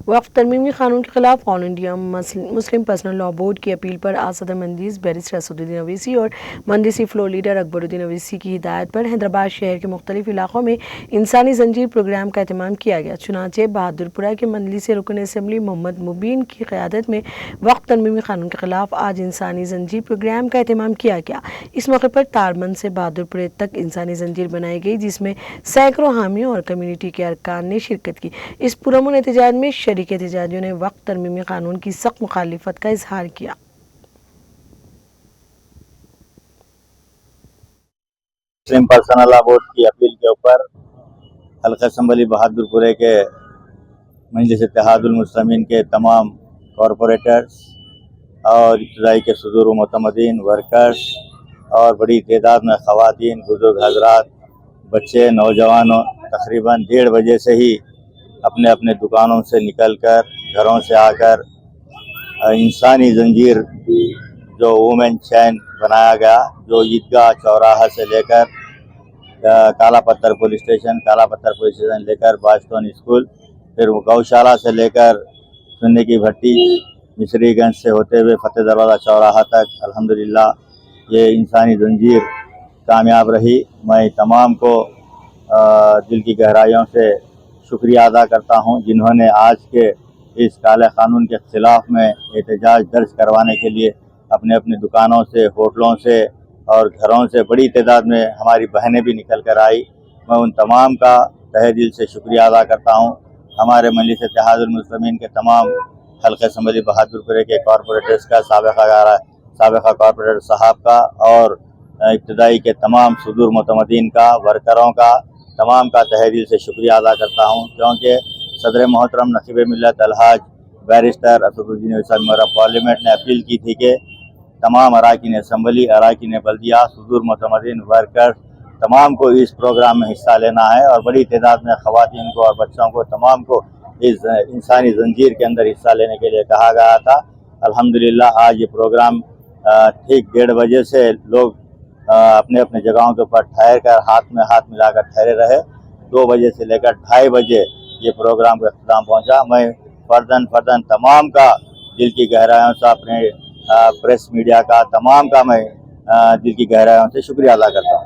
وقف ترمیمی قانون کے خلاف آل انڈیا مسلم پرسنل لا بورڈ کی اپیل پر آج صدر مجلس بیرسٹر اسدالدین اویسی اور مجلسی فلور لیڈر اکبر الدین اویسی کی ہدایت پر حیدرآباد شہر کے مختلف علاقوں میں انسانی زنجیر پروگرام کا اہتمام کیا گیا۔ چنانچہ بہادرپورہ کے مجلسی رکن اسمبلی محمد مبین کی قیادت میں وقف ترمیمی قانون کے خلاف آج انسانی زنجیر پروگرام کا اہتمام کیا گیا۔ اس موقع پر تارمن سے بہادرپورہ تک انسانی زنجیر بنائی گئی، جس میں سینکڑوں حامیوں اور کمیونٹی کے ارکان نے شرکت کی۔ اس پرامن احتجاج میں شریک احتجاجیوں نے وقف ترمیمی قانون کی سخت مخالفت کا اظہار کیا۔ مسلم پرسنل لا بورڈ کی اپیل کے اوپر حلقہ اسمبلی بہادرپورہ کے مجلس اتحاد المسلمین کے تمام کارپوریٹرز اور ابتدائی کے صدور و معتمدین ورکرز اور بڑی تعداد میں خواتین، بزرگ حضرات، بچے، نوجوانوں تقریباً 1:30 بجے سے ہی اپنے اپنے دکانوں سے نکل کر گھروں سے آ کر انسانی زنجیر جو وومن چین بنایا گیا، جو عیدگاہ چوراہا سے لے کر کالا پتھر پولیس اسٹیشن لے کر باشتون اسکول، پھر گوشالہ سے لے کر سننے کی بھٹی، مصری گنج سے ہوتے ہوئے فتح دروازہ چوراہا تک الحمدللہ یہ انسانی زنجیر کامیاب رہی۔ میں تمام کو دل کی گہرائیوں سے شکریہ ادا کرتا ہوں جنہوں نے آج کے اس کالے قانون کے خلاف میں احتجاج درج کروانے کے لیے اپنے اپنے دکانوں سے، ہوٹلوں سے اور گھروں سے بڑی تعداد میں ہماری بہنیں بھی نکل کر آئی۔ میں ان تمام کا تہہ دل سے شکریہ ادا کرتا ہوں۔ ہمارے مجلس اتحاد المسلمین کے تمام حلقہ اسمبلی بہادرپورہ کے کارپوریٹرز کا، سابقہ کارپوریٹر صاحب کا اور ابتدائی کے تمام صدور معتمدین کا، ورکروں کا، تمام کا تہہ دل سے شکریہ ادا کرتا ہوں، کیونکہ صدر محترم نقیب ملت الحاج barrister Asaduddin Owaisi member of parliament نے اپیل کی تھی کہ تمام اراکین اسمبلی، اراکین بلدیہ، صدور معتمدین، ورکرز تمام کو اس پروگرام میں حصہ لینا ہے اور بڑی تعداد میں خواتین کو اور بچوں کو تمام کو اس انسانی زنجیر کے اندر حصہ لینے کے لیے کہا گیا تھا۔ الحمدللہ آج یہ پروگرام ٹھیک 1:30 بجے سے لوگ اپنے اپنے جگہوں کے اوپر ٹھہر کر ہاتھ میں ہاتھ ملا کر ٹھہرے رہے۔ 2 بجے سے لے کر 2:30 بجے یہ پروگرام کا اختتام پہنچا۔ میں فرداً تمام کا دل کی گہرائیوں سے، اپنے پریس میڈیا کا تمام کا میں دل کی گہرائیوں سے شکریہ ادا کرتا ہوں۔